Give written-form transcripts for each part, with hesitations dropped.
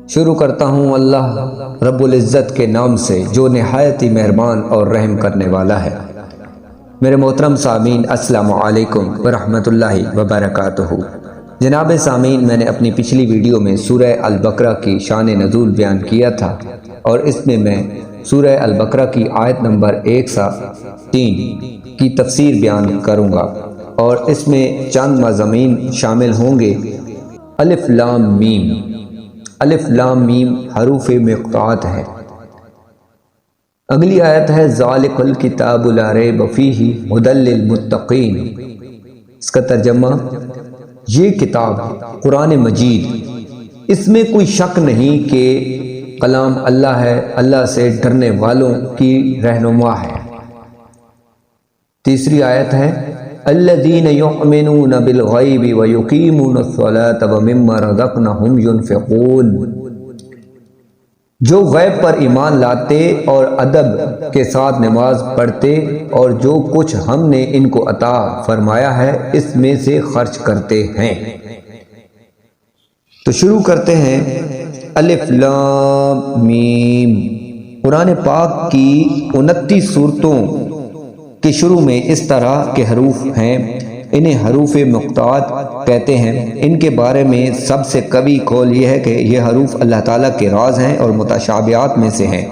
شروع کرتا ہوں اللہ رب العزت کے نام سے جو نہایت ہی مہربان اور رحم کرنے والا ہے۔ میرے محترم سامعین، السلام علیکم ورحمۃ اللہ وبرکاتہ۔ جناب سامعین، میں نے اپنی پچھلی ویڈیو میں سورہ البقرہ کی شان نزول بیان کیا تھا، اور اس میں سورہ البقرہ کی آیت نمبر 1 سے 3 کی تفسیر بیان کروں گا، اور اس میں چند مضامین شامل ہوں گے۔ الف لام میم۔ الف لام میم حروف مقطوعات ہے۔ اگلی آیت ہے ذالک الکتاب لا ریب فیہ ھدی للمتقین۔ اس کا ترجمہ، یہ کتاب قرآن مجید، اس میں کوئی شک نہیں کہ کلام اللہ ہے، اللہ سے ڈرنے والوں کی رہنما ہے۔ تیسری آیت ہے الذین یؤمنون بالغیب ویقیمون الصلاۃ ومما رزقناہم ینفقون۔ جو غیب پر ایمان لاتے اور ادب کے ساتھ نماز پڑھتے اور جو کچھ ہم نے ان کو عطا فرمایا ہے اس میں سے خرچ کرتے ہیں۔ تو شروع کرتے ہیں۔ الف لام میم۔ قرآن پاک کی 29 صورتوں کے شروع میں اس طرح کے حروف ہیں، انہیں حروف مقطوعات کہتے ہیں۔ ان کے بارے میں سب سے قوی قول یہ ہے کہ یہ حروف اللہ تعالیٰ کے راز ہیں اور متشابہات میں سے ہیں۔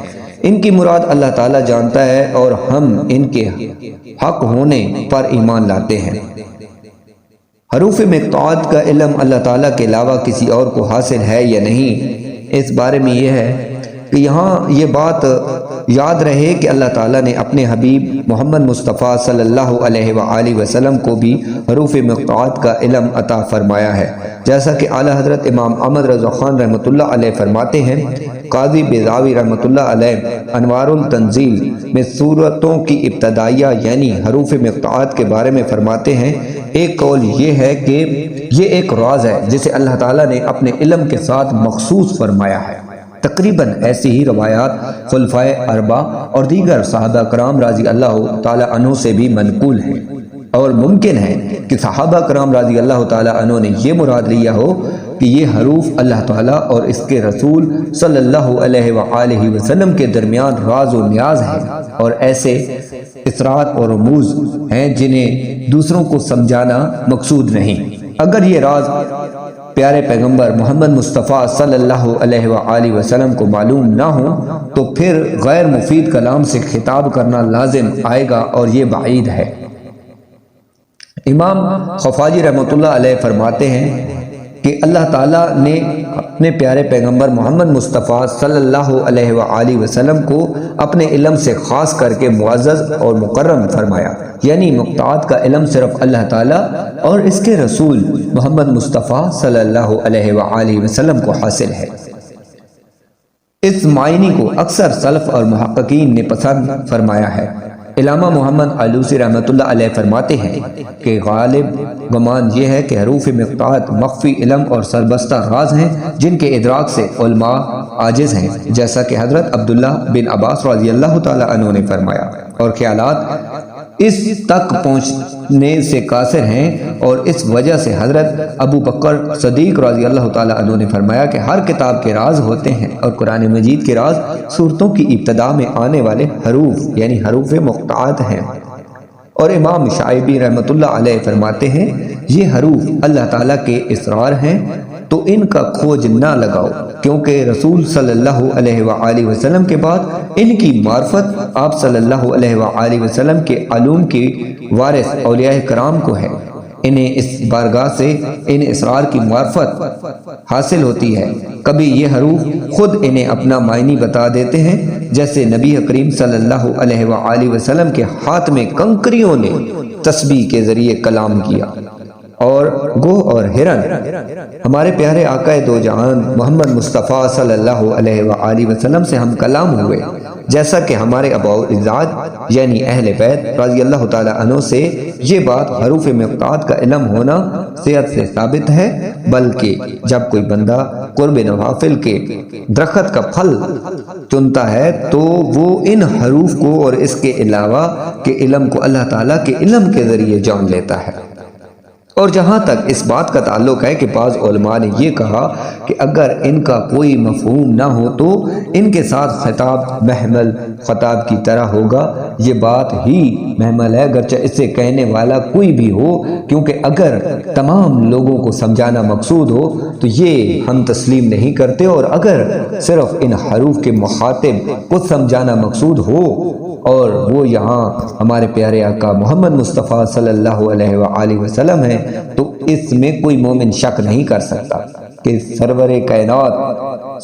ان کی مراد اللہ تعالیٰ جانتا ہے اور ہم ان کے حق ہونے پر ایمان لاتے ہیں۔ حروف مقطوعات کا علم اللہ تعالیٰ کے علاوہ کسی اور کو حاصل ہے یا نہیں، اس بارے میں یہ ہے کہ یہاں یہ بات یاد رہے کہ اللہ تعالیٰ نے اپنے حبیب محمد مصطفیٰ صلی اللہ علیہ وآلہ وسلم کو بھی حروف مقطوعات کا علم عطا فرمایا ہے، جیسا کہ اعلیٰ حضرت امام احمد رضا خان رحمۃ اللہ علیہ فرماتے ہیں۔ قاضی بیضاوی رحمۃ اللہ علیہ انوار التنزیل میں سورتوں کی ابتدائیہ یعنی حروف مقطوعات کے بارے میں فرماتے ہیں، ایک قول یہ ہے کہ یہ ایک راز ہے جسے اللہ تعالیٰ نے اپنے علم کے ساتھ مخصوص فرمایا ہے۔ تقریباً ایسی ہی روایات خلفائے اربعہ اور دیگر صحابہ کرام رضی اللہ تعالی عنہ سے بھی منقول ہیں، اور ممکن ہے کہ صحابہ کرام رضی اللہ تعالی عنہ نے یہ مراد لیا ہو کہ یہ حروف اللہ تعالیٰ اور اس کے رسول صلی اللہ علیہ وآلہ وسلم کے درمیان راز و نیاز ہے، اور ایسے اسرار اور رموز ہیں جنہیں دوسروں کو سمجھانا مقصود نہیں۔ اگر یہ راز پیارے پیغمبر محمد مصطفیٰ صلی اللہ علیہ وآلہ وسلم کو معلوم نہ ہو تو پھر غیر مفید کلام سے خطاب کرنا لازم آئے گا، اور یہ بعید ہے۔ امام خفاجی رحمۃ اللہ علیہ فرماتے ہیں کہ اللہ تعالیٰ نے اپنے پیارے پیغمبر محمد مصطفیٰ صلی اللہ علیہ وآلہ وسلم کو اپنے علم سے خاص کر کے معزز اور مکرم فرمایا، یعنی مقطوعات کا علم صرف اللہ تعالیٰ اور اس کے رسول محمد مصطفیٰ صلی اللہ علیہ وآلہ وسلم کو حاصل ہے۔ اس معنی کو اکثر سلف اور محققین نے پسند فرمایا ہے۔ علامہ محمد علوسی رحمۃ اللہ علیہ فرماتے ہیں کہ غالب گمان یہ ہے کہ حروف مقطوعات مخفی علم اور سربستہ راز ہیں جن کے ادراک سے علماء عاجز ہیں، جیسا کہ حضرت عبداللہ بن عباس رضی اللہ تعالی عنہ نے فرمایا، اور خیالات اس تک پہنچنے سے قاصر ہیں، اور اس وجہ سے حضرت ابو بکر صدیق رضی اللہ تعالی عنہ نے فرمایا کہ ہر کتاب کے راز ہوتے ہیں، اور قرآن مجید کے راز سورتوں کی ابتدا میں آنے والے حروف یعنی حروف مقطوعات ہیں۔ اور امام شعیبی رحمۃ اللہ علیہ فرماتے ہیں یہ حروف اللہ تعالیٰ کے اسرار ہیں، تو ان کا کھوج نہ لگاؤ، کیونکہ رسول صلی اللہ علیہ وآلہ وسلم کے بعد ان کی معرفت آپ صلی اللہ علیہ وآلہ وسلم کے علوم کی وارث اولیاء کرام کو ہے۔ انہیں اس بارگاہ سے ان اسرار کی معرفت حاصل ہوتی ہے۔ کبھی یہ حروف خود انہیں اپنا معنی بتا دیتے ہیں، جیسے نبی کریم صلی اللہ علیہ وآلہ وسلم کے ہاتھ میں کنکریوں نے تسبیح کے ذریعے کلام کیا، اور گوہ اور ہرن ہمارے پیارے آقا دو جہان محمد مصطفیٰ صلی اللہ علیہ وآلہ وسلم سے ہم کلام ہوئے، جیسا کہ ہمارے اباء اجداد یعنی اہل بیت رضی اللہ تعالی عنہ سے یہ بات حروف مقطوعات کا علم ہونا صحت سے ثابت ہے، بلکہ جب کوئی بندہ قرب نوافل کے درخت کا پھل چنتا ہے تو وہ ان حروف کو اور اس کے علاوہ کے علم کو اللہ تعالیٰ کے علم کے ذریعے جان لیتا ہے۔ اور جہاں تک اس بات کا تعلق ہے کہ بعض علماء نے یہ کہا کہ اگر ان کا کوئی مفہوم نہ ہو تو ان کے ساتھ خطاب محمل خطاب کی طرح ہوگا، یہ بات ہی محمل ہے گرچہ اسے کہنے والا کوئی بھی ہو، کیونکہ اگر تمام لوگوں کو سمجھانا مقصود ہو تو یہ ہم تسلیم نہیں کرتے، اور اگر صرف ان حروف کے مخاطب کو سمجھانا مقصود ہو اور وہ یہاں ہمارے پیارے آقا محمد مصطفیٰ صلی اللہ علیہ وآلہ وسلم ہیں، تو اس میں کوئی مومن شک نہیں کر سکتا کہ سرور کائنات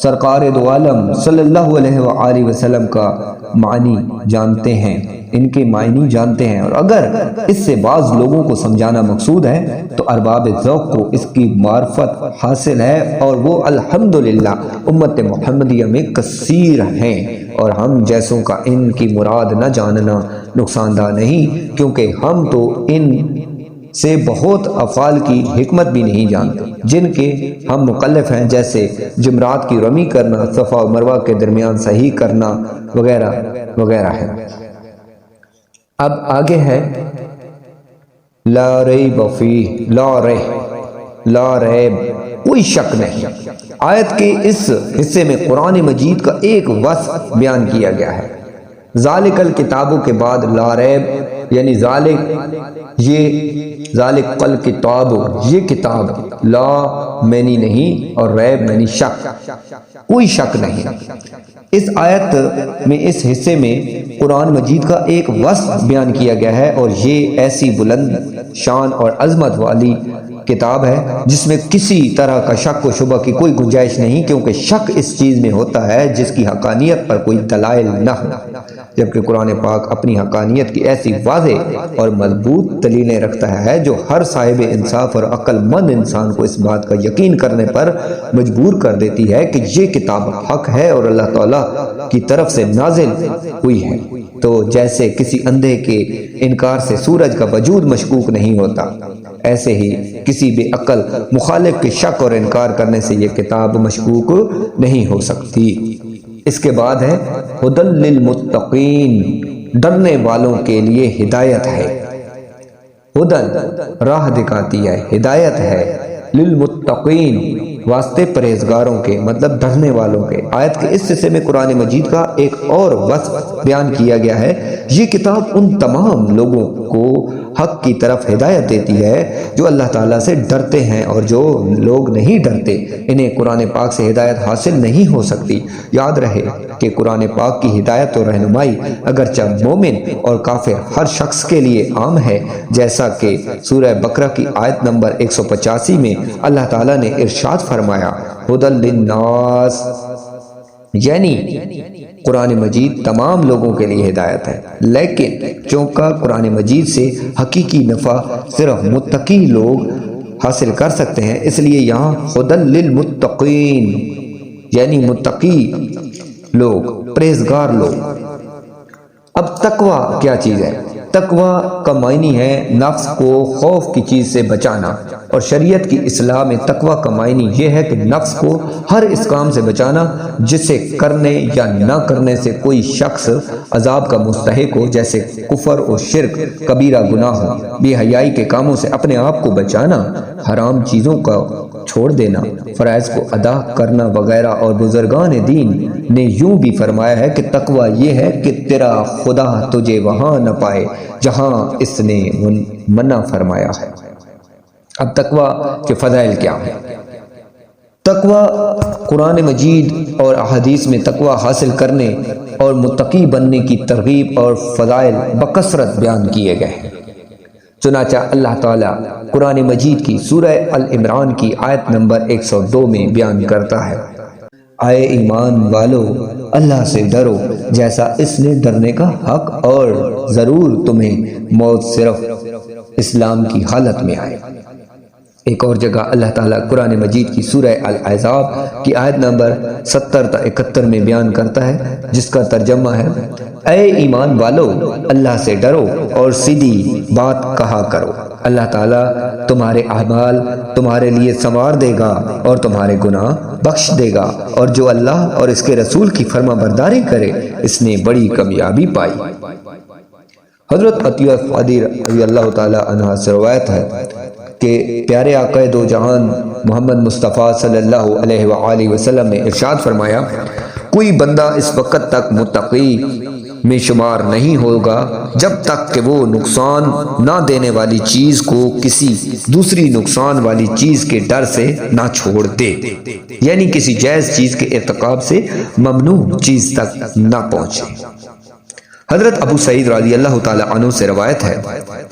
سرکار دو عالم صلی اللہ علیہ وآلہ وسلم کا معنی جانتے ہیں، ان کے معنی جانتے ہیں، اور اگر اس سے بعض لوگوں کو سمجھانا مقصود ہے تو ارباب ذوق کو اس کی معرفت حاصل ہے، اور وہ الحمدللہ امت محمدیہ میں کثیر ہیں، اور ہم جیسوں کا ان کی مراد نہ جاننا نقصان دہ نہیں، کیونکہ ہم تو ان سے بہت افعال کی حکمت بھی نہیں جانتے جن کے ہم مکلف ہیں، جیسے جمرات کی رمی کرنا، صفا و مروہ کے درمیان صحیح کرنا وغیرہ وغیرہ ہے۔ اب آگے ہے لا ریب فیہ، لا ریب کوئی شک نہیں۔ آیت کے اس حصے میں قرآن مجید کا ایک وصف بیان کیا گیا ہے۔ ذالک الکتابوں کے بعد لا ریب، یعنی ذالک الکتاب، یہ کتاب، لا معنی نہیں اور ریب معنی شک، کوئی شک نہیں۔ اس آیت میں اس حصے میں قرآن مجید کا ایک وصف بیان کیا گیا ہے، اور یہ ایسی بلند شان اور عظمت والی کتاب ہے جس میں کسی طرح کا شک و شبہ کی کوئی گنجائش نہیں، کیونکہ شک اس چیز میں ہوتا ہے جس کی حقانیت پر کوئی دلائل نہ ہو، جبکہ قرآن پاک اپنی حقانیت کی ایسی واضح اور مضبوط دلیلیں رکھتا ہے جو ہر صاحب انصاف اور عقل مند انسان کو اس بات کا یقین کرنے پر مجبور کر دیتی ہے کہ یہ کتاب حق ہے اور اللہ تعالیٰ کی طرف سے نازل ہوئی ہے۔ تو جیسے کسی اندھے کے انکار سے سورج کا وجود مشکوک نہیں ہوتا، ایسے ہی کسی بے عقل مخالف کے شک اور انکار کرنے سے یہ کتاب مشکوک نہیں ہو سکتی۔ اس کے بعد ہے ہدی للمتقین، ڈرنے والوں کے لیے ہدایت ہے۔ ہدی راہ دکھاتی ہے، ہدایت ہے، للمتقین واسطے پرہیزگاروں کے، مطلب ڈرنے والوں کے۔ آیت کے اس حصے میں قرآن مجید کا ایک اور وصف بیان کیا گیا ہے۔ یہ کتاب ان تمام لوگوں کو حق کی طرف ہدایت دیتی ہے جو اللہ تعالیٰ سے ڈرتے ہیں، اور جو لوگ نہیں ڈرتے انہیں قرآن پاک سے ہدایت حاصل نہیں ہو سکتی۔ یاد رہے کہ قرآن پاک کی ہدایت اور رہنمائی اگرچہ مومن اور کافر ہر شخص کے لیے عام ہے، جیسا کہ سورہ بقرہ کی آیت نمبر 185 میں اللہ تعالیٰ نے ارشاد فرمایا ہدی للناس، یعنی قرآن مجید تمام لوگوں کے لیے ہدایت ہے، لیکن چونکہ قرآن مجید سے حقیقی نفع صرف متقی لوگ حاصل کر سکتے ہیں، اس لیے یہاں ہدی للمتقین یعنی متقی لوگ، پرہیزگار لوگ۔ اب تقوی کیا چیز ہے؟ تقوی کا معنی ہے نفس کو خوف کی چیز سے بچانا، اور شریعت کی اصلاح میں تقوی کا معنی یہ ہے کہ نفس کو ہر اس کام سے بچانا جسے کرنے یا نہ کرنے سے کوئی شخص عذاب کا مستحق ہو، جیسے کفر و شرک، کبیرہ گناہ ہو، بے حیائی کے کاموں سے اپنے آپ کو بچانا، حرام چیزوں کا چھوڑ دینا، فرائض کو ادا کرنا وغیرہ۔ اور بزرگان دین نے یوں بھی فرمایا ہے کہ تقوی یہ ہے کہ تیرا خدا تجھے وہاں نہ پائے جہاں اس نے منع فرمایا ہے۔ اب تقوی کے فضائل کیا ہیں؟ تقوی قرآن مجید اور احادیث میں تقوی حاصل کرنے اور متقی بننے کی ترغیب اور فضائل بکثرت بیان کیے گئے ہیں۔ چنانچہ اللہ تعالیٰ قرآن مجید کی سورہ العمران کی آیت نمبر 102 میں بیان کرتا ہے اے ایمان والو اللہ سے ڈرو جیسا اس نے ڈرنے کا حق، اور ضرور تمہیں موت صرف اسلام کی حالت میں آئے۔ ایک اور جگہ اللہ تعالیٰ قرآن مجید کی سورہ الاحزاب کی آیت نمبر 70 تا 71 میں بیان کرتا ہے، جس کا ترجمہ ہے اے ایمان والو اللہ سے ڈرو اور سیدھی بات کہا کرو، اللہ تعالیٰ تمہارے اعمال تمہارے لیے سنوار دے گا اور تمہارے گناہ بخش دے گا، اور جو اللہ اور اس کے رسول کی فرما برداری کرے اس نے بڑی کامیابی پائی۔ حضرت عطیہ قادری رضی اللہ تعالی عنہ سے روایت ہے کہ پیارے آقا دو جہان محمد مصطفیٰ صلی اللہ علیہ وآلہ وسلم نے ارشاد فرمایا، کوئی بندہ اس وقت تک متقی میں شمار نہیں ہوگا جب تک کہ وہ نقصان نہ دینے والی چیز کو کسی دوسری نقصان والی چیز کے ڈر سے نہ چھوڑ دے، یعنی کسی جائز چیز کے ارتکاب سے ممنوع چیز تک نہ پہنچے۔ حضرت ابو سعید رضی اللہ تعالی عنہ سے روایت ہے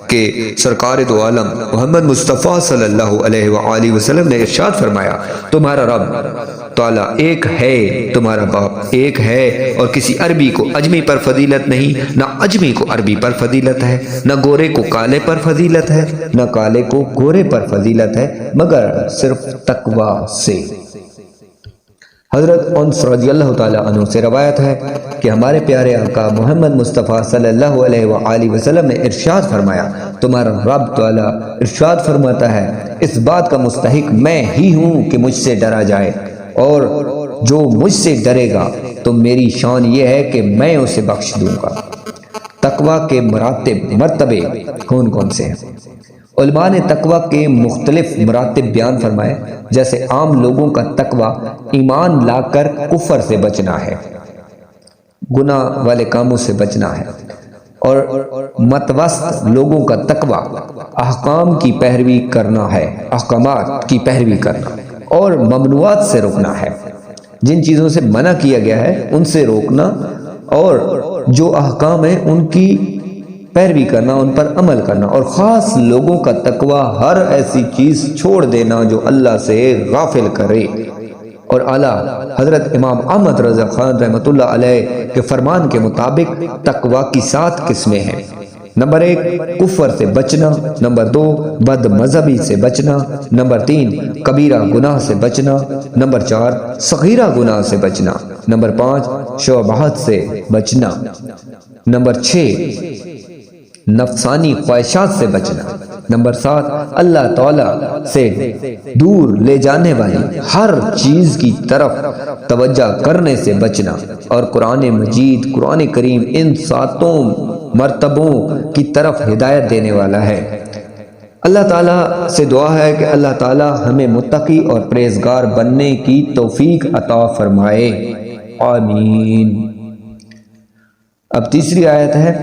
کہ سرکار دو عالم محمد مصطفیٰ صلی اللہ علیہ وآلہ وسلم نے ارشاد فرمایا، تمہارا رب تعالیٰ ایک ہے، تمہارا باپ ایک ہے، اور کسی عربی کو اجمی پر فضیلت نہیں، نہ اجمی کو عربی پر فضیلت ہے، نہ گورے کو کالے پر فضیلت ہے، نہ کالے کو گورے پر فضیلت ہے، مگر صرف تقوی سے۔ حضرت انس رضی اللہ تعالی عنہ سے روایت ہے کہ ہمارے پیارے آقا محمد مصطفیٰ صلی اللہ علیہ وآلہ وسلم نے ارشاد فرمایا، تمہارا رب تعالی ارشاد فرماتا ہے، اس بات کا مستحق میں ہی ہوں کہ مجھ سے ڈرا جائے، اور جو مجھ سے ڈرے گا تو میری شان یہ ہے کہ میں اسے بخش دوں گا۔ تقوی کے مرتبے کون کون سے ہیں؟ علماء نے تقوی کے مختلف مراتب بیان فرمائے، جیسے عام لوگوں کا تقوی ایمان لا کر کفر سے بچنا ہے، گناہ والے کاموں سے بچنا ہے، اور متوسط لوگوں کا تقوی احکام کی پیروی کرنا ہے، احکامات کی پیروی کرنا اور ممنوعات سے روکنا ہے، جن چیزوں سے منع کیا گیا ہے ان سے روکنا، اور جو احکام ہیں ان کی پیروی کرنا، ان پر عمل کرنا، اور خاص لوگوں کا تقوی ہر ایسی چیز چھوڑ دینا جو اللہ سے غافل کرے۔ اور اعلیٰ حضرت امام احمد رضا خان رحمۃ اللہ علیہ کے فرمان کے مطابق تقوی کی 7 قسمیں ہیں۔ نمبر 1 کفر سے بچنا، نمبر 2 بد مذہبی سے بچنا، نمبر 3 کبیرہ گناہ سے بچنا، نمبر 4 صغیرہ گناہ سے بچنا، نمبر 5 شبہات سے بچنا، نمبر 6 نفسانی خواہشات سے بچنا، نمبر 7 اللہ تعالیٰ سے دور لے جانے والی ہر چیز کی طرف توجہ کرنے سے بچنا، اور قرآن مجید قرآن کریم ان 7 مرتبوں کی طرف ہدایت دینے والا ہے۔ اللہ تعالیٰ سے دعا ہے کہ اللہ تعالیٰ ہمیں متقی اور پرہیزگار بننے کی توفیق عطا فرمائے، آمین۔ اب تیسری آیت ہے،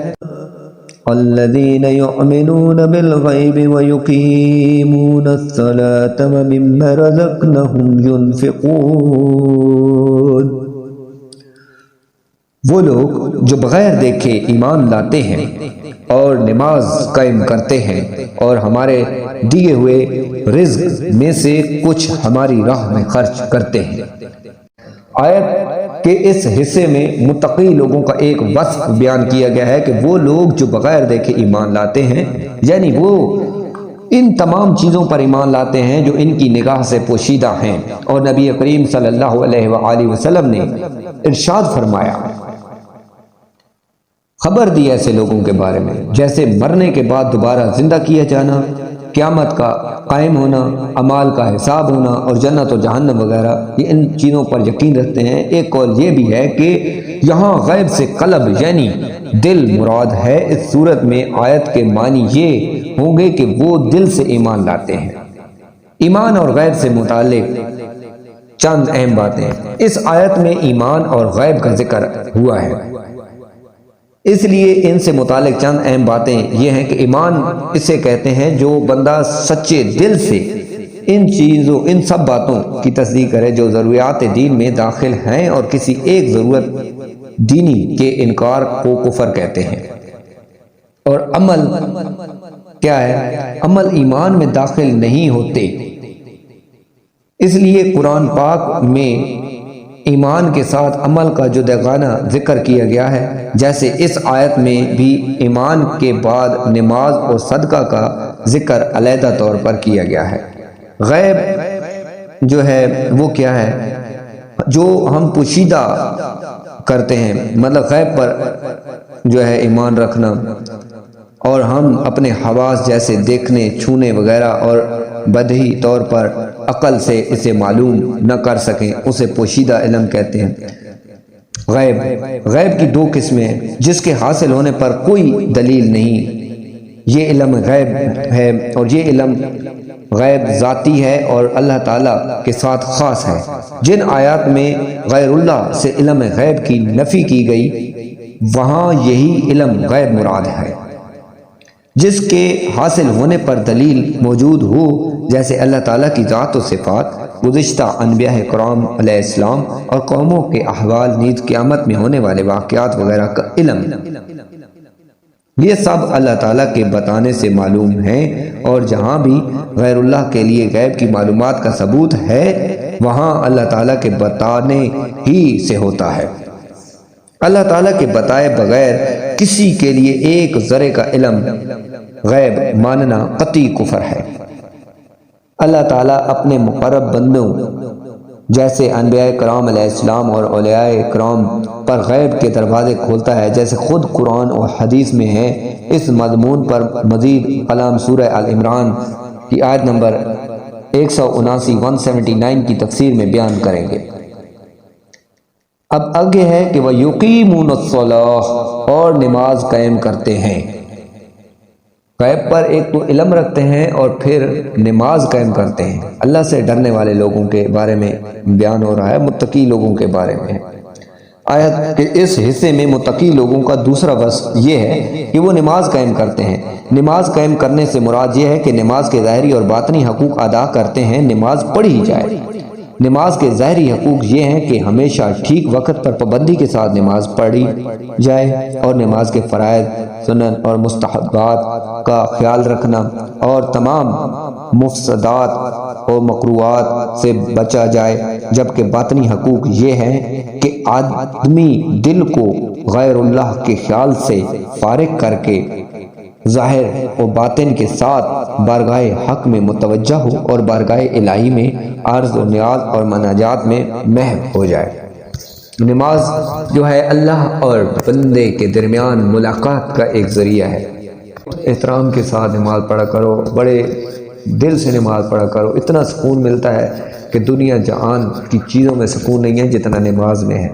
الذين يؤمنون بالغيب ويقيمون الصلاة ومما رزقناهم ينفقون۔ وہ لوگ جو بغیر دیکھے ایمان لاتے ہیں اور نماز قائم کرتے ہیں اور ہمارے دیے ہوئے رزق میں سے کچھ ہماری راہ میں خرچ کرتے ہیں۔ آیت کہ اس حصے میں متقی لوگوں کا ایک وصف بیان کیا گیا ہے کہ وہ لوگ جو بغیر دیکھے ایمان لاتے ہیں، یعنی وہ ان تمام چیزوں پر ایمان لاتے ہیں جو ان کی نگاہ سے پوشیدہ ہیں، اور نبی کریم صلی اللہ علیہ وآلہ وسلم نے ارشاد فرمایا، خبر دی ایسے لوگوں کے بارے میں جیسے مرنے کے بعد دوبارہ زندہ کیا جانا، قیامت کا قائم ہونا، اعمال کا حساب ہونا، اور جنت و جہنم وغیرہ، یہ ان چیزوں پر یقین رکھتے ہیں۔ ایک قول یہ بھی ہے کہ یہاں غیب سے قلب یعنی دل مراد ہے۔ اس صورت میں آیت کے معنی یہ ہوں گے کہ وہ دل سے ایمان لاتے ہیں۔ ایمان اور غیب سے متعلق چند اہم باتیں، اس آیت میں ایمان اور غیب کا ذکر ہوا ہے، اس لیے ان سے متعلق چند اہم باتیں یہ ہیں کہ ایمان اسے کہتے ہیں جو بندہ سچے دل سے ان سب باتوں کی تصدیق کرے جو ضروریات دین میں داخل ہیں، اور کسی ایک ضرورت دینی کے انکار کو کفر کہتے ہیں۔ اور عمل کیا ہے؟ عمل ایمان میں داخل نہیں ہوتے، اس لیے قرآن پاک میں ایمان کے ساتھ عمل کا جداگانہ ذکر کیا گیا ہے، جیسے اس آیت میں بھی ایمان کے بعد نماز اور صدقہ کا ذکر علیحدہ طور پر کیا گیا ہے۔ غیب جو ہے وہ کیا ہے؟ جو ہم پوشیدہ کرتے ہیں، مطلب غیب پر جو ہے ایمان رکھنا، اور ہم اپنے حواس جیسے دیکھنے، چھونے وغیرہ اور بدہی طور پر عقل سے اسے معلوم نہ کر سکیں، اسے پوشیدہ علم کہتے ہیں۔ غیب کی 2 قسمیں ہیں، جس کے حاصل ہونے پر کوئی دلیل نہیں، یہ علم غیب ہے، اور یہ علم غیب ذاتی ہے اور اللہ تعالیٰ کے ساتھ خاص ہے۔ جن آیات میں غیر اللہ سے علم غیب کی نفی کی گئی وہاں یہی علم غیب مراد ہے، جس کے حاصل ہونے پر دلیل موجود ہو، جیسے اللہ تعالیٰ کی ذات و صفات، گزشتہ انبیاء کرام علیہ السلام اور قوموں کے احوال، نیز قیامت میں ہونے والے واقعات وغیرہ کا علم۔ یہ سب اللہ تعالیٰ کے بتانے سے معلوم ہے، اور جہاں بھی غیر اللہ کے لیے غیب کی معلومات کا ثبوت ہے وہاں اللہ تعالیٰ کے بتانے ہی سے ہوتا ہے۔ اللہ تعالیٰ کے بتائے بغیر کسی کے لیے ایک ذرے کا علم غیب ماننا قطعی کفر ہے۔ اللہ تعالیٰ اپنے مقرب بندوں جیسے انبیاء کرام علیہ السلام اور اولیاء کرام پر غیب کے دروازے کھولتا ہے، جیسے خود قرآن اور حدیث میں ہے۔ اس مضمون پر مزید کلام سورہ آل عمران کی آیت نمبر 179 کی تفسیر میں بیان کریں گے۔ اب آگے ہے کہ وہ یقیمون الصلاۃ، اور نماز قائم کرتے ہیں۔ غیب پر ایک تو علم رکھتے ہیں اور پھر نماز قائم کرتے ہیں۔ اللہ سے ڈرنے والے لوگوں کے بارے میں بیان ہو رہا ہے، متقی لوگوں کے بارے میں۔ آیت کے اس حصے میں متقی لوگوں کا دوسرا وصف یہ ہے کہ وہ نماز قائم کرتے ہیں۔ نماز قائم کرنے سے مراد یہ ہے کہ نماز کے ظاہری اور باطنی حقوق ادا کرتے ہیں، نماز پڑھی جائے۔ نماز کے ظاہری حقوق یہ ہیں کہ ہمیشہ ٹھیک وقت پر پابندی کے ساتھ نماز پڑھی جائے، اور نماز کے فرائض، سنن اور مستحبات کا خیال رکھنا، اور تمام مفسدات اور مکروہات سے بچا جائے۔ جبکہ باطنی حقوق یہ ہیں کہ آدمی دل کو غیر اللہ کے خیال سے فارغ کر کے ظاہر و باطن کے ساتھ بارگاہ حق میں متوجہ ہو، اور بارگاہ الہی میں عرض و نیاز اور مناجات میں محو ہو جائے۔ نماز جو ہے اللہ اور بندے کے درمیان ملاقات کا ایک ذریعہ ہے۔ احترام کے ساتھ نماز پڑھا کرو، بڑے دل سے نماز پڑھا کرو، اتنا سکون ملتا ہے کہ دنیا جہان کی چیزوں میں سکون نہیں ہے جتنا نماز میں ہے۔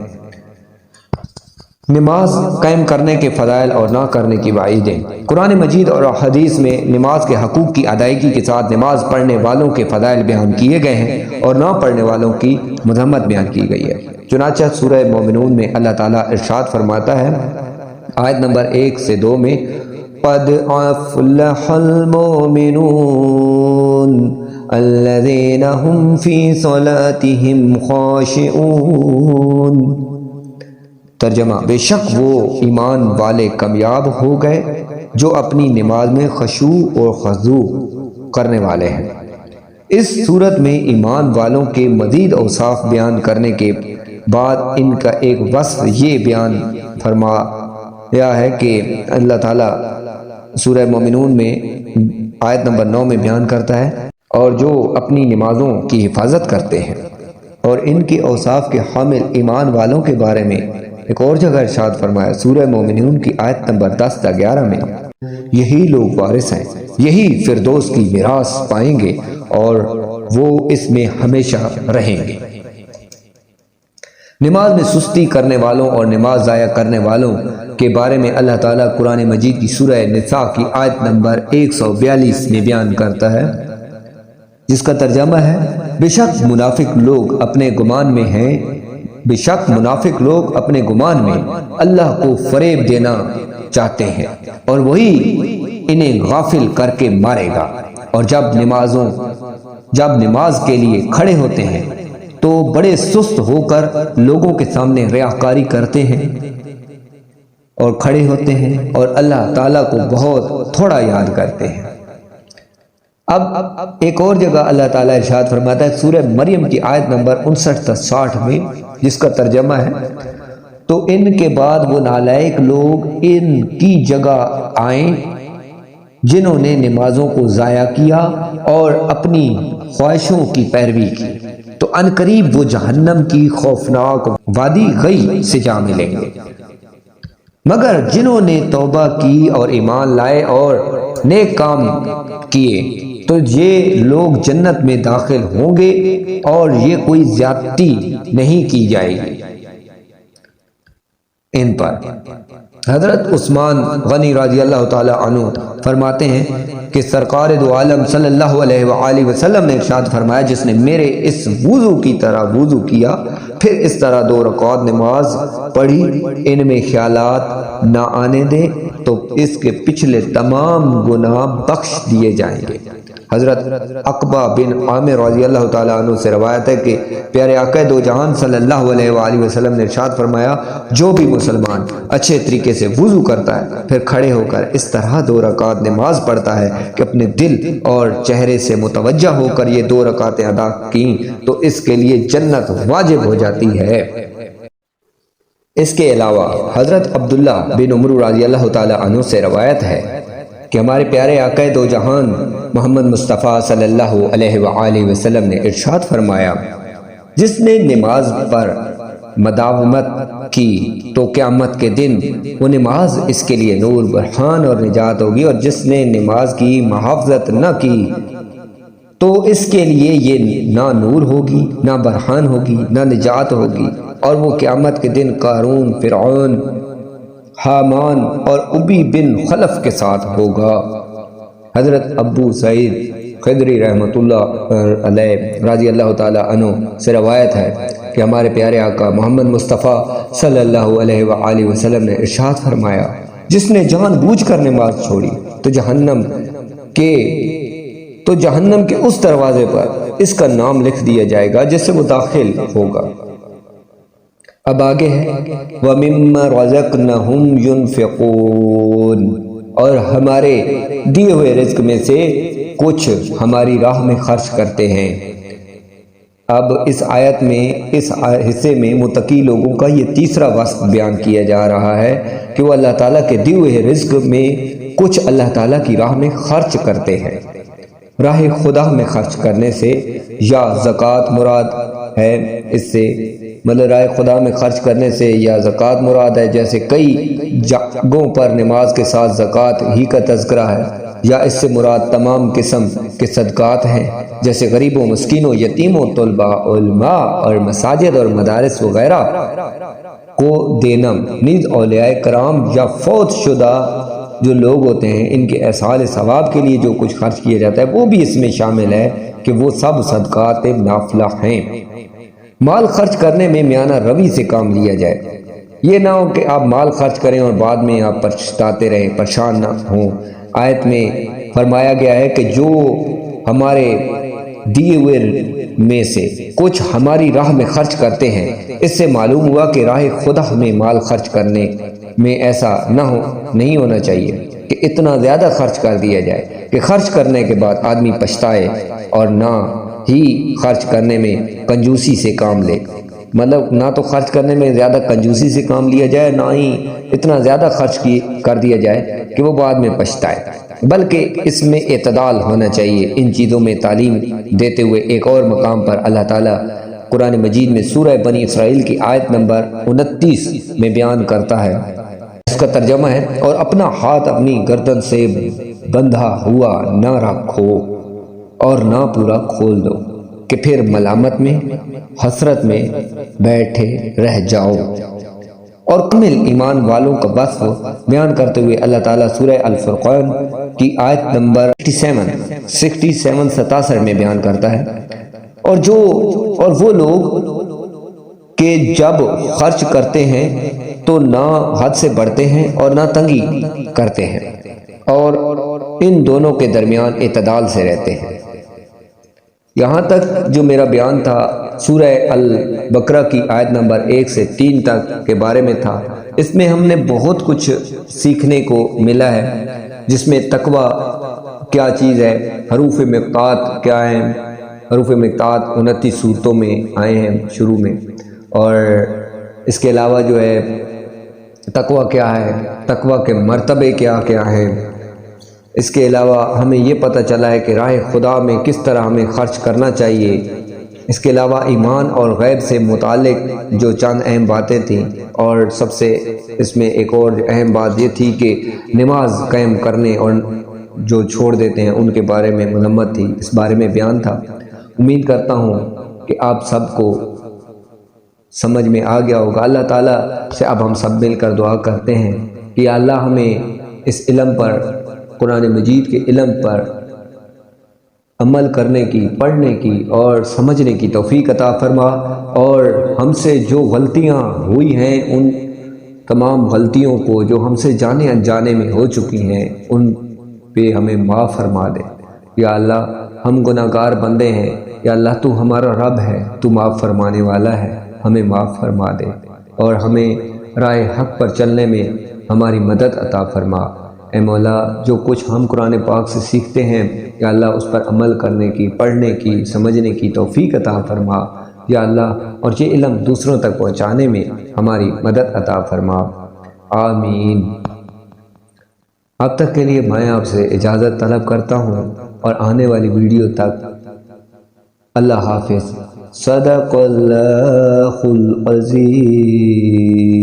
نماز قائم کرنے کے فضائل اور نہ کرنے کی وعیدیں۔ قرآن مجید اور حدیث میں نماز کے حقوق کی ادائیگی کے ساتھ نماز پڑھنے والوں کے فضائل بیان کیے گئے ہیں اور نہ پڑھنے والوں کی مذمت بیان کی گئی ہے۔ چنانچہ سورہ مومنون میں اللہ تعالیٰ ارشاد فرماتا ہے، آیت نمبر 1 سے 2 میں، قد افلح المؤمنون الذین هم فی صلاتهم خاشعون۔ ترجمہ، بے شک وہ ایمان والے کامیاب ہو گئے جو اپنی نماز میں خشوع اور خضوع کرنے والے ہیں۔ اس صورت میں ایمان والوں کے مزید اوصاف بیان کرنے کے بعد ان کا ایک وصف یہ بیان فرمایا ہے کہ اللہ تعالیٰ سورہ مومنون میں آیت نمبر 9 میں بیان کرتا ہے، اور جو اپنی نمازوں کی حفاظت کرتے ہیں، اور ان کے اوصاف کے حامل ایمان والوں کے بارے میں ایک اور جگہ ارشاد فرمایا سورہ مومنون کی آیت نمبر 10-11 میں، یہی لوگ وارث ہیں، یہی فردوس کی میراث پائیں گے اور وہ اس میں ہمیشہ رہیں گے۔ نماز میں سستی کرنے والوں اور نماز ضائع کرنے والوں کے بارے میں اللہ تعالیٰ قرآن مجید کی سورہ نساء کی آیت نمبر 142 میں بیان کرتا ہے، جس کا ترجمہ ہے، بے شک منافق لوگ اپنے گمان میں ہیں، بے شک منافق لوگ اپنے گمان میں اللہ کو فریب دینا چاہتے ہیں، اور وہی انہیں غافل کر کے مارے گا۔ اور جب نماز کے لیے کھڑے ہوتے ہیں تو بڑے سست ہو کر لوگوں کے سامنے ریاکاری کرتے ہیں اور کھڑے ہوتے ہیں، اور اللہ تعالیٰ کو بہت تھوڑا یاد کرتے ہیں۔ اب ایک اور جگہ اللہ تعالیٰ ارشاد فرماتا ہے سورہ مریم کی آیت نمبر 59-60 میں، جس کا ترجمہ ہے، تو ان کے بعد وہ نالائق لوگ ان کی جگہ آئیں جنہوں نے نمازوں کو ضائع کیا اور اپنی خواہشوں کی پیروی کی، تو عنقریب وہ جہنم کی خوفناک وادی غی سے جا ملیں گے۔ مگر جنہوں نے توبہ کی اور ایمان لائے اور نیک کام کیے تو یہ لوگ جنت میں داخل ہوں گے، اور یہ کوئی زیادتی نہیں کی جائے گی ان پر۔ حضرت عثمان غنی رضی اللہ تعالی عنہ فرماتے ہیں کہ سرکار دو عالم صلی اللہ علیہ وآلہ وسلم نے ارشاد فرمایا، جس نے میرے اس وضو کی طرح وضو کیا پھر اس طرح 2 رکعات نماز پڑھی، ان میں خیالات نہ آنے دے تو اس کے پچھلے تمام گناہ بخش دیے جائیں گے۔ حضرت عقبہ بن عامر رضی اللہ تعالیٰ عنہ سے روایت ہے کہ پیارے آقا دو جہان صلی اللہ علیہ وآلہ وسلم نے ارشاد فرمایا، جو بھی مسلمان اچھے طریقے سے وضو کرتا ہے پھر کھڑے ہو کر اس طرح 2 رکعات نماز پڑھتا ہے کہ اپنے دل اور چہرے سے متوجہ ہو کر یہ 2 رکعتیں ادا کی تو اس کے لیے جنت واجب ہو جاتی ہے۔ اس کے علاوہ حضرت عبداللہ بن عمر رضی اللہ تعالیٰ عنہ سے روایت ہے کہ ہمارے پیارے آقا دو جہان محمد مصطفیٰ صلی اللہ علیہ وآلہ وسلم نے ارشاد فرمایا، جس نے نماز پر مداومت کی تو قیامت کے دن وہ نماز اس کے لیے نور، برہان اور نجات ہوگی، اور جس نے نماز کی محافظت نہ کی تو اس کے لیے یہ نہ نور ہوگی، نہ برہان ہوگی، نہ نجات ہوگی، اور وہ قیامت کے دن قارون، فرعون، حامان اور ابی بن خلف کے ساتھ ہوگا۔ حضرت ابو سعید خدری رحمۃ اللہ علیہ رضی اللہ تعالی عنہ سے روایت ہے کہ ہمارے پیارے آقا محمد مصطفیٰ صلی اللہ علیہ وآلہ وسلم نے ارشاد فرمایا، جس نے جان بوجھ کر نماز چھوڑی تو جہنم کے اس دروازے پر اس کا نام لکھ دیا جائے گا جس سے وہ داخل ہوگا۔ اب آگے ہے وَمِمَّا رَزَقْنَهُمْ يُنْفِقُونَ، اور ہمارے دیے ہوئے رزق میں سے کچھ ہماری راہ میں خرچ کرتے ہیں۔ اب اس آیت میں اس حصے میں متقی لوگوں کا یہ تیسرا وصف بیان کیا جا رہا ہے کہ وہ اللہ تعالیٰ کے دیے ہوئے رزق میں کچھ اللہ تعالیٰ کی راہ میں خرچ کرتے ہیں۔ راہ خدا میں خرچ کرنے سے یا زکوٰۃ مراد ہے، اس سے مطلب راہ خدا میں خرچ کرنے سے یا زکوٰۃ مراد ہے، جیسے کئی جگہوں پر نماز کے ساتھ زکوٰۃ ہی کا تذکرہ ہے، یا اس سے مراد تمام قسم کے صدقات ہیں جیسے غریبوں، مسکینوں، یتیموں، طلباء، علماء اور مساجد اور مدارس وغیرہ کو دینا، نیز اولیاء کرام یا فوت شدہ جو لوگ ہوتے ہیں ان کے احصال ثواب کے لیے جو کچھ خرچ کیا جاتا ہے وہ بھی اس میں شامل ہے کہ وہ سب صدقات نافلہ ہیں۔ مال خرچ کرنے میں میانہ روی سے کام لیا جائے، یہ نہ ہو کہ آپ مال خرچ کریں اور بعد میں آپ پچھتاتے رہیں، پریشان نہ ہوں۔ آیت میں فرمایا گیا ہے کہ جو ہمارے دیے ہوئے میں سے کچھ ہماری راہ میں خرچ کرتے ہیں، اس سے معلوم ہوا کہ راہ خدا میں مال خرچ کرنے میں ایسا نہیں ہونا چاہیے کہ اتنا زیادہ خرچ کر دیا جائے کہ خرچ کرنے کے بعد آدمی پچھتائے، اور نہ ہی خرچ کرنے میں کنجوسی سے کام لے، مطلب نہ تو خرچ کرنے میں زیادہ کنجوسی سے کام لیا جائے، نہ ہی اتنا زیادہ خرچ کر دیا جائے کہ وہ بعد میں پچھتائے، بلکہ اس میں اعتدال ہونا چاہیے۔ ان چیزوں میں تعلیم دیتے ہوئے ایک اور مقام پر اللہ تعالیٰ قرآن مجید میں سورہ بنی اسرائیل کی آیت نمبر 29 میں بیان کرتا ہے، اس کا ترجمہ ہے، اور اپنا ہاتھ اپنی گردن سے بندھا ہوا نہ رکھو اور نہ پورا کھول دو کہ پھر ملامت میں، حسرت میں بیٹھے رہ جاؤ۔ اور کامل ایمان والوں کا وصف بیان کرتے ہوئے اللہ تعالیٰ سورہ الفرقان کی آیت نمبر 67 میں بیان کرتا ہے، اور وہ لوگ کہ جب خرچ کرتے ہیں تو نہ حد سے بڑھتے ہیں اور نہ تنگی کرتے ہیں، اور ان دونوں کے درمیان اعتدال سے رہتے ہیں۔ یہاں تک جو میرا بیان تھا سورہ البقرہ کی آیت نمبر 1 سے 3 تک کے بارے میں تھا، اس میں ہم نے بہت کچھ سیکھنے کو ملا ہے، جس میں تقوی کیا چیز ہے، حروف مقطوعات کیا ہیں۔ حروف مقطوعات 29 صورتوں میں آئے ہیں شروع میں، اور اس کے علاوہ جو ہے تقوی کیا ہے، تقوی کے مرتبے کیا کیا ہیں۔ اس کے علاوہ ہمیں یہ پتہ چلا ہے کہ راہ خدا میں کس طرح ہمیں خرچ کرنا چاہیے۔ اس کے علاوہ ایمان اور غیب سے متعلق جو چند اہم باتیں تھیں، اور سب سے اس میں ایک اور اہم بات یہ تھی کہ نماز قائم کرنے اور جو چھوڑ دیتے ہیں ان کے بارے میں مذمت تھی، اس بارے میں بیان تھا۔ امید کرتا ہوں کہ آپ سب کو سمجھ میں آ گیا ہوگا۔ اللہ تعالیٰ سے اب ہم سب مل کر دعا کرتے ہیں کہ یا اللہ ہمیں اس علم پر، قرآن مجید کے علم پر عمل کرنے کی، پڑھنے کی اور سمجھنے کی توفیق عطا فرما، اور ہم سے جو غلطیاں ہوئی ہیں ان تمام غلطیوں کو جو ہم سے جانے انجانے میں ہو چکی ہیں ان پہ ہمیں معاف فرما دے۔ یا اللہ ہم گناہ گار بندے ہیں، یا اللہ تو ہمارا رب ہے، تو معاف فرمانے والا ہے، ہمیں معاف فرما دے اور ہمیں راہ حق پر چلنے میں ہماری مدد عطا فرما۔ اے مولا جو کچھ ہم قرآن پاک سے سیکھتے ہیں یا اللہ اس پر عمل کرنے کی، پڑھنے کی، سمجھنے کی توفیق عطا فرما یا اللہ، اور یہ علم دوسروں تک پہنچانے میں ہماری مدد عطا فرما، آمین۔ اب تک کے لیے میں آپ سے اجازت طلب کرتا ہوں اور آنے والی ویڈیو تک اللہ حافظ۔ صدق اللہ العظیم۔